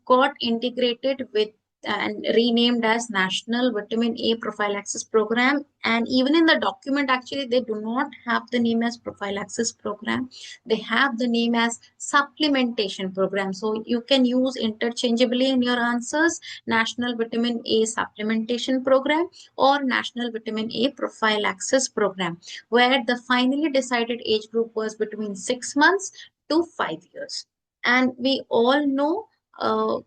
got integrated with and renamed as National Vitamin A Prophylaxis Program. And even in the document, actually, they do not have the name as Prophylaxis Program. They have the name as Supplementation Program. So you can use interchangeably in your answers, National Vitamin A Supplementation Program or National Vitamin A Prophylaxis Program, where the finally decided age group was between 6 months to 5 years. And we all know,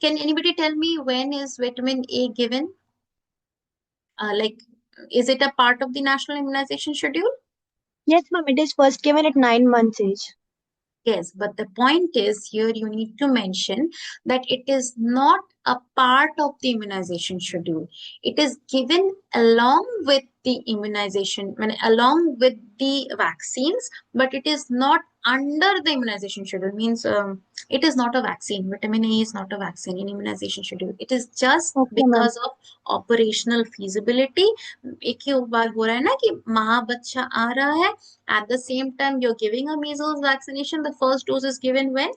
can anybody tell me when is vitamin A given? Like, is it a part of the national immunization schedule? Yes, ma'am, it is first given at 9 months age. Yes, but the point is here you need to mention that it is not a part of the immunization schedule. It is given along with the immunization, along with the vaccines, but it is not under the immunization schedule. Means it is not a vaccine. Vitamin A is not a vaccine in immunization schedule. It is just Okay, ma'am. because of operational feasibility. एक ही बार हो रहा है ना कि माँ बच्चा आ रहा है. At the same time, you're giving a measles vaccination. The first dose is given when?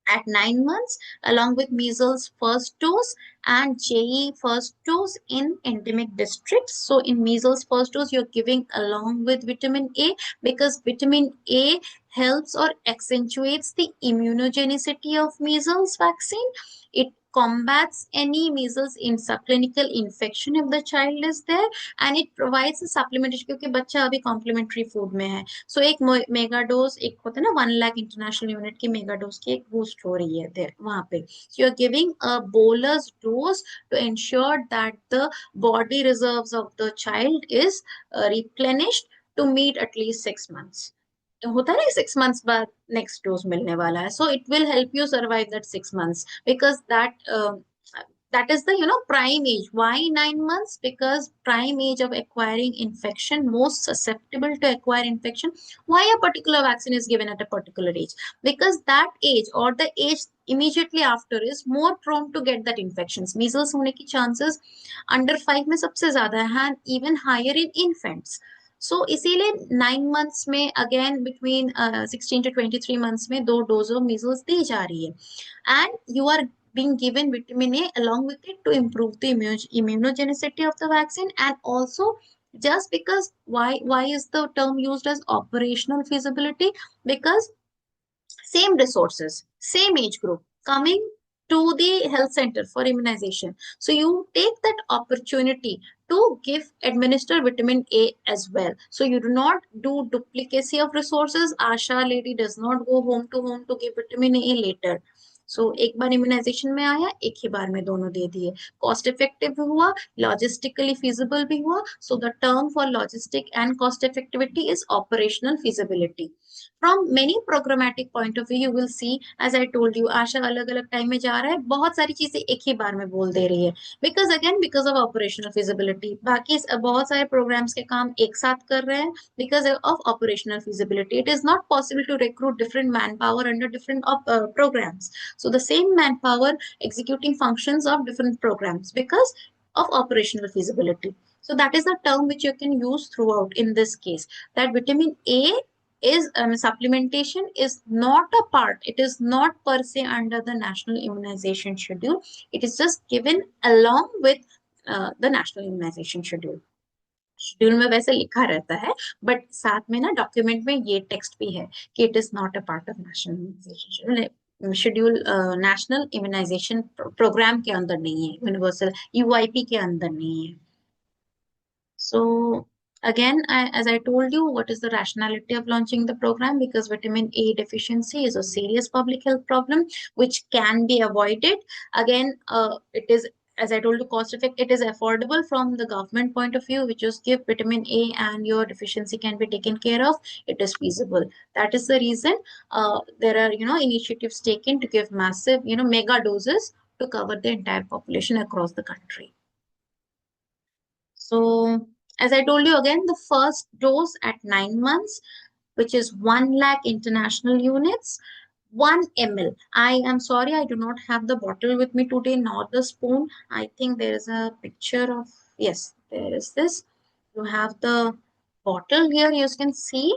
At 9 months, along with measles first dose and JE first dose in endemic districts. So in measles first dose, you're giving along with vitamin A because vitamin A helps or accentuates the immunogenicity of measles vaccine. It combats any measles in subclinical infection if the child is there, and it provides a supplementation क्योंकि बच्चा अभी complementary food में है. सो एक mega dose, एक होता है ना 1 लाख इंटरनेशनल यूनिट की मेगा डोज की एक बूस्ट हो रही है देर वहां पे. So you are giving a bolus dose to ensure that the body reserves of the child is replenished to meet at least 6 months. होता है ना 6 months बाद नेक्स्ट डोज मिलने वाला है. So it will help you survive that 6 months because that is the prime age. Why 9 months? Because prime age of acquiring infection, most susceptible to acquire infection. Why a particular vaccine is given at a particular age? Because that age or the age immediately after is more prone to get that infections. Measles होने की chances under 5 में सबसे ज्यादा है and even higher in infants. सो इसीलिए 9 months में again between 16 to 23 months में 2 dose of measles दी जा रही है. And you are being given vitamin A along with it to improve the immunogenicity of the vaccine. And also, just because why is the term used as operational feasibility? Because same resources, same age group coming to the health center for immunization. So you take that opportunity to administer vitamin A as well. So you do not do duplicacy of resources. Asha lady does not go home to give vitamin A later. सो एक बार immunisation में आया, एक ही बार में दोनों दे दिए. Cost effective भी हुआ, logistically feasible भी हुआ. So the term for logistic and cost effectivity is operational feasibility. From many programmatic point of view you will see, as I told you, ASHA अलग अलग टाइम में जा रहा है, बहुत सारी चीजें एक ही बार में बोल दे रही है बिकॉज ऑफ ऑपरेशनल फिजिबिलिटी. बाकी बहुत सारे प्रोग्राम्स के काम एक साथ कर रहे हैं because of operational feasibility. It is not possible to recruit different manpower under different programs. So the same manpower executing functions of different programs because of operational feasibility. So that is the term which you can use throughout in this case, that vitamin A is supplementation is not a part, it is not per se under the national immunization schedule. It is just given along with the national immunization schedule. Schedule में वैसे लिखा रहता है, but साथ में ना document में ये टेक्स्ट भी है कि it is not a part of national immunisation schedule. National immunisation program के अंदर नहीं है, यूनिवर्सल यूआईपी के अंदर नहीं है. सो again, as I told you, what is the rationality of launching the program? Because vitamin A deficiency is a serious public health problem which can be avoided. Again, it is, as I told you, cost effective. It is affordable from the government point of view, which just give vitamin A and your deficiency can be taken care of. It is feasible. That is the reason there are initiatives taken to give massive mega doses to cover the entire population across the country. So as I told you again, the first dose at 9 months, which is 1 lakh international units, 1 ml. I am sorry, I do not have the bottle with me today, nor the spoon. I think there is a picture of, yes, there is this. You have the bottle here, you can see.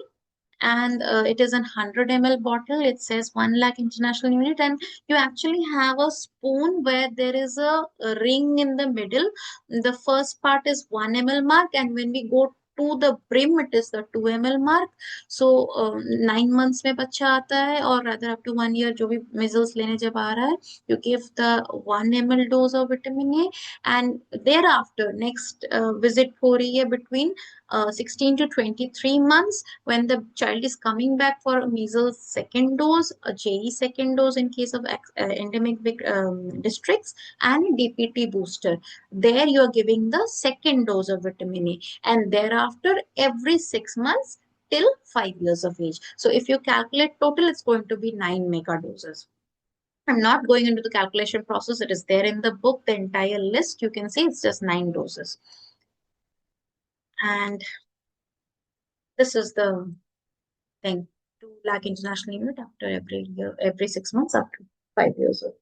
and it is a 100 ml bottle. It says 1 lakh international unit, and you actually have a spoon where there is a ring in the middle. The first part is 1 ml mark, and when we go to the brim, it is the 2 ml mark. So 9 months में बच्चा आता है, or rather up to 1 year, जो भी measles लेने जब आ रहा है, you give the 1 ml dose of vitamin A, and thereafter next visit हो रही है between 16 to 23 months, when the child is coming back for measles second dose, a JE second dose in case of endemic districts, and DPT booster. There you are giving the second dose of vitamin A, and thereafter every 6 months till 5 years of age. So if you calculate total, it's going to be 9 mega doses. I'm not going into the calculation process. It is there in the book, the entire list. You can see it's just 9 doses. And this is the thing. 2 lakh international unit after every year, every 6 months up to 5 years old.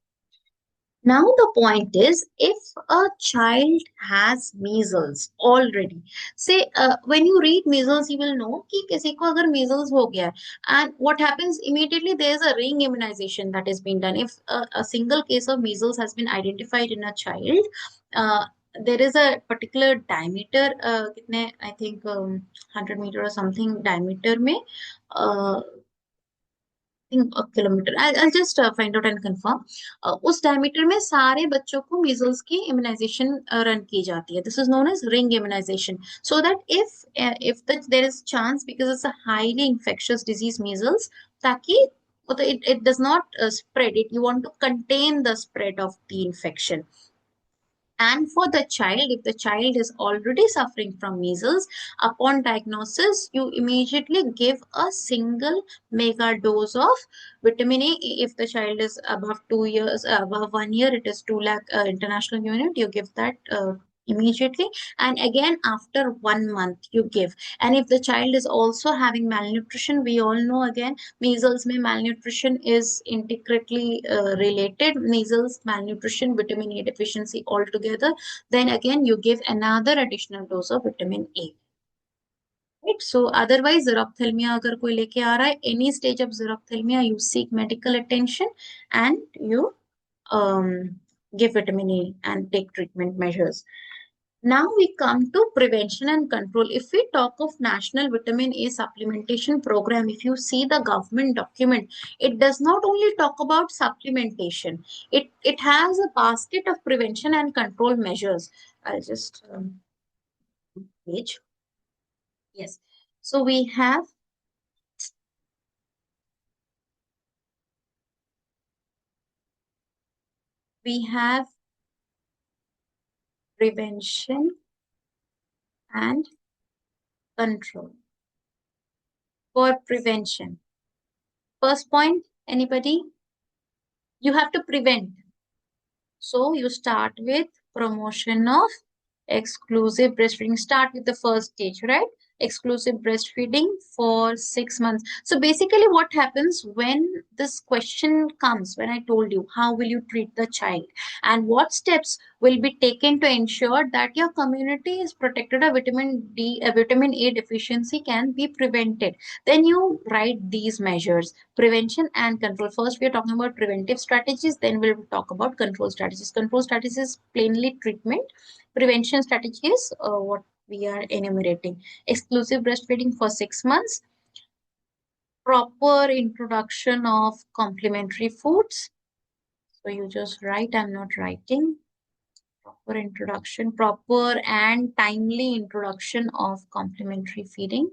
Now the point is, if a child has measles already, say when you read measles, you will know कि किसी को अगर measles हो गया है, and what happens immediately, there is a ring immunization that is being done. If a single case of measles has been identified in a child, uh, there is a particular diameter, कितने I think 100 meter or something diameter में, think a kilometer. I'll just find out and confirm. उस diameter में सारे बच्चों को measles की immunisation run की जाती है. This is known as ring immunisation, so that if there is chance, because it's a highly infectious disease measles, ताकि it does not spread it. You want to contain the spread of the infection. And for the child, if the child is already suffering from measles, upon diagnosis, you immediately give a single mega dose of vitamin A. If the child is above 2 years, above 1 year, it is 2 lakh international unit. You give that immediately. And again, after 1 month, you give. And if the child is also having malnutrition, we all know again, measles में malnutrition is intricately related. Measles, malnutrition, vitamin A deficiency altogether. Then again, you give another additional dose of vitamin A. Right? So otherwise, xerophthalmia अगर कोई लेके आ रहा है, any stage of xerophthalmia, you seek medical attention and you give vitamin A and take treatment measures. Now we come to prevention and control. If we talk of National Vitamin A Supplementation Program, if you see the government document, it does not only talk about supplementation. It has a basket of prevention and control measures. I'll just page. Yes. So we have prevention and control. For prevention, first point, anybody? You have to prevent. So you start with promotion of exclusive breastfeeding. Start with the first stage, right? Exclusive breastfeeding for 6 months. So basically what happens when this question comes, when I told you, how will you treat the child and what steps will be taken to ensure that your community is protected, a vitamin A deficiency can be prevented. Then you write these measures, prevention and control. First, we are talking about preventive strategies, then we'll talk about control strategies. Control strategies is plainly treatment. Prevention strategies, what we are enumerating. Exclusive breastfeeding for 6 months, proper introduction of complementary foods. So you just write, I'm not writing. Proper introduction, proper and timely introduction of complementary feeding.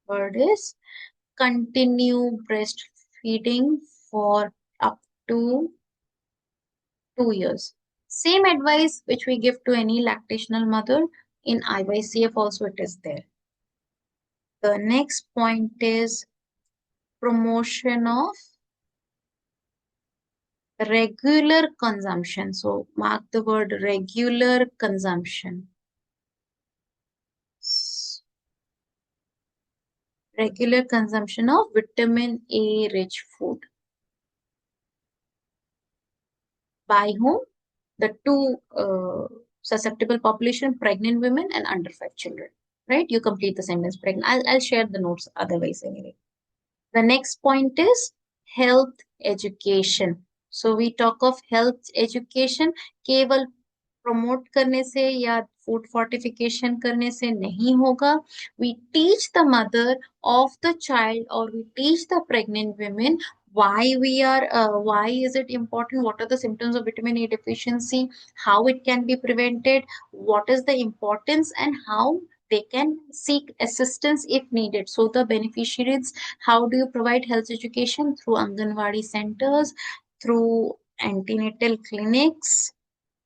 Third is continue breastfeeding for up to 2 years. Same advice which we give to any lactational mother, in IYCF also it is there. The next point is promotion of regular consumption. So mark the word regular consumption. Regular consumption of vitamin A rich food. By whom? The two susceptible population, pregnant women and under 5 children. right? You complete the sentence pregnant. I'll share the notes otherwise anyway. The next point is health education. So we talk of health education. केवल promote करने से या food fortification करने से नहीं होगा. We teach the mother of the child, or we teach the pregnant women why is it important, what are the symptoms of vitamin A deficiency, how it can be prevented, what is the importance, and how they can seek assistance if needed. So the beneficiaries, how do you provide health education? Through Anganwadi centers, through antenatal clinics,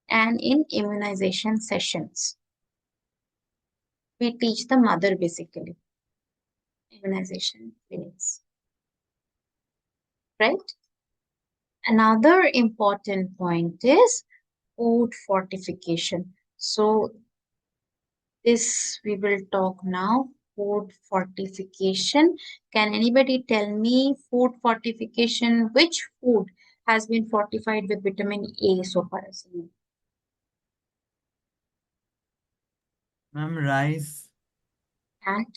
and in immunization sessions. We teach the mother basically, immunization clinics, right? Another important point is food fortification. So this we will talk now. Food fortification. Can anybody tell me food fortification? Which food has been fortified with vitamin A so far as you know? Ma'am, rice. And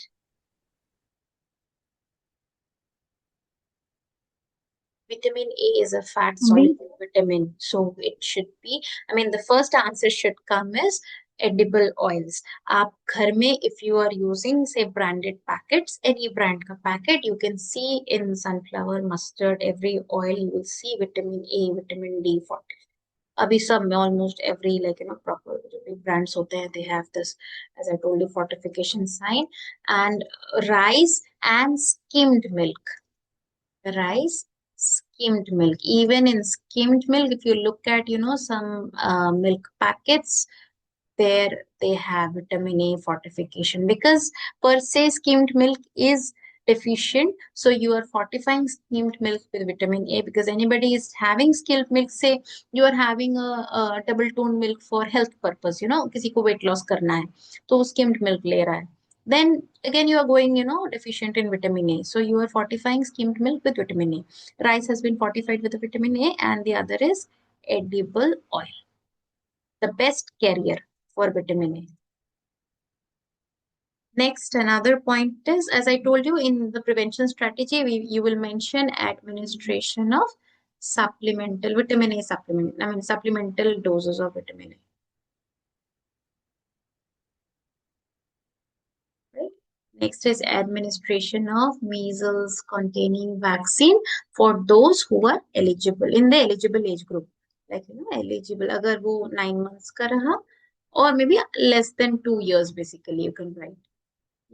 vitamin A is a fat soluble vitamin, so it should be. I mean, the first answer should come is edible oils. आप घर में, if you are using say branded packets, any brand का packet, you can see in sunflower, mustard, every oil you will see vitamin A, vitamin D, 40. अभी सब में almost every proper जो भी brands होते हैं, they have this, as I told you, fortification sign. And rice and skimmed milk. Rice, skimmed milk. Even in skimmed milk, if you look at some milk packets, there they have vitamin A fortification, because per se skimmed milk is deficient, so you are fortifying skimmed milk with vitamin A. Because anybody is having skimmed milk, say you are having a double tone milk for health purpose, किसी को weight loss करना है तो वो skimmed milk ले रहा है, then again you are going deficient in vitamin A, so you are fortifying skimmed milk with vitamin A. Rice has been fortified with the vitamin A, and the other is edible oil, the best carrier for vitamin A. Next, another point is, as I told you, in the prevention strategy, you will mention administration of supplemental vitamin A supplement. I mean, supplemental doses of vitamin A. Right? Next is administration of measles containing vaccine for those who are eligible in the eligible age group. Like eligible, agar wo 9 months ka raha, or maybe less than 2 years, basically you can write.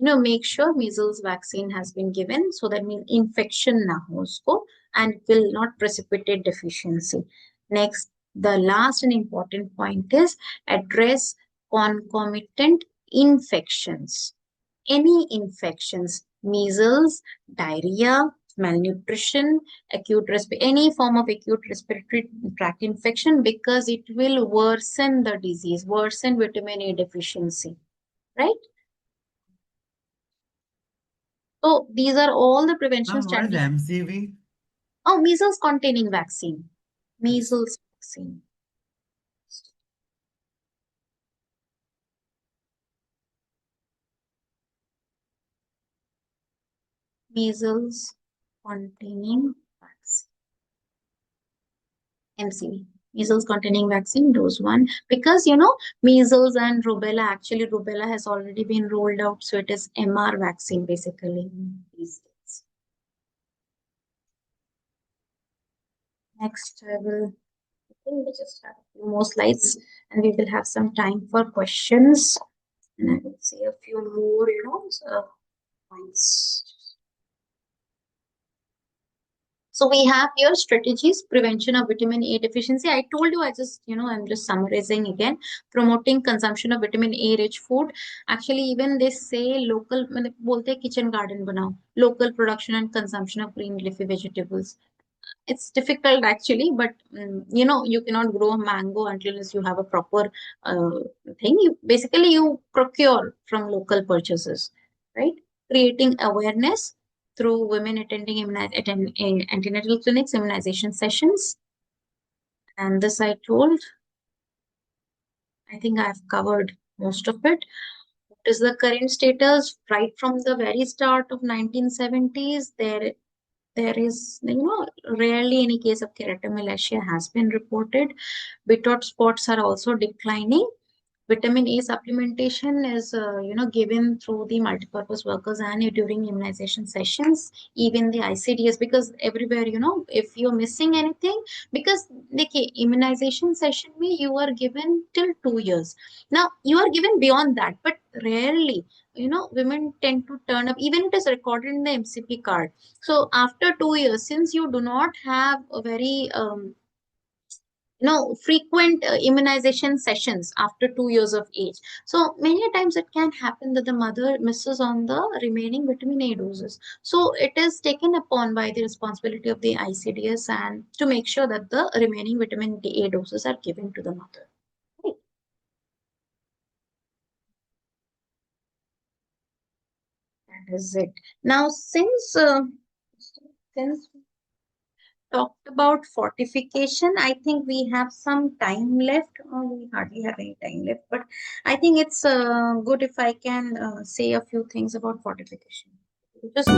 Make sure measles vaccine has been given, so that means infection na ho usko, and will not precipitate deficiency. Next, the last and important point is address concomitant infections. Any infections, measles, diarrhea, malnutrition, any form of acute respiratory tract infection, because it will worsen the disease, worsen vitamin A deficiency, right? So these are all the prevention Ma'am, what is strategies. MCV? Oh, measles containing vaccine. Measles vaccine. Measles containing vaccine. MCV. Measles containing vaccine, dose 1. Because measles and rubella, actually rubella has already been rolled out, so it is MR vaccine basically these days. Next, I think we just have a few more slides, and we will have some time for questions. And I will say a few more, points. So we have here strategies, prevention of vitamin A deficiency. I told you, I'm just summarizing again. Promoting consumption of vitamin A rich food. Actually, even they say local, bolte kitchen garden banao. Local production and consumption of green leafy vegetables. It's difficult actually, but you cannot grow a mango unless you have a proper thing. You procure from local purchases, right? Creating awareness through women attending antenatal clinics, immunization sessions. And this I told, I think I've covered most of it. What is the current status? Right from the very start of 1970s, there is, rarely any case of keratomalacia has been reported. Bitot spots are also declining. Vitamin A supplementation is, given through the multipurpose workers and during immunization sessions, even the ICDS, because everywhere, if you're missing anything, because the immunization session me you are given till 2 years. Now you are given beyond that, but rarely, women tend to turn up, even it is recorded in the MCP card. So after 2 years, since you do not have a very frequent immunization sessions after 2 years of age, so many times it can happen that the mother misses on the remaining vitamin A doses. So it is taken upon by the responsibility of the ICDS and to make sure that the remaining vitamin A doses are given to the mother. Right. That is it. Now, since talked about fortification, I think we have some time left, or we hardly have any time left, but I think it's good if I can say a few things about fortification. Just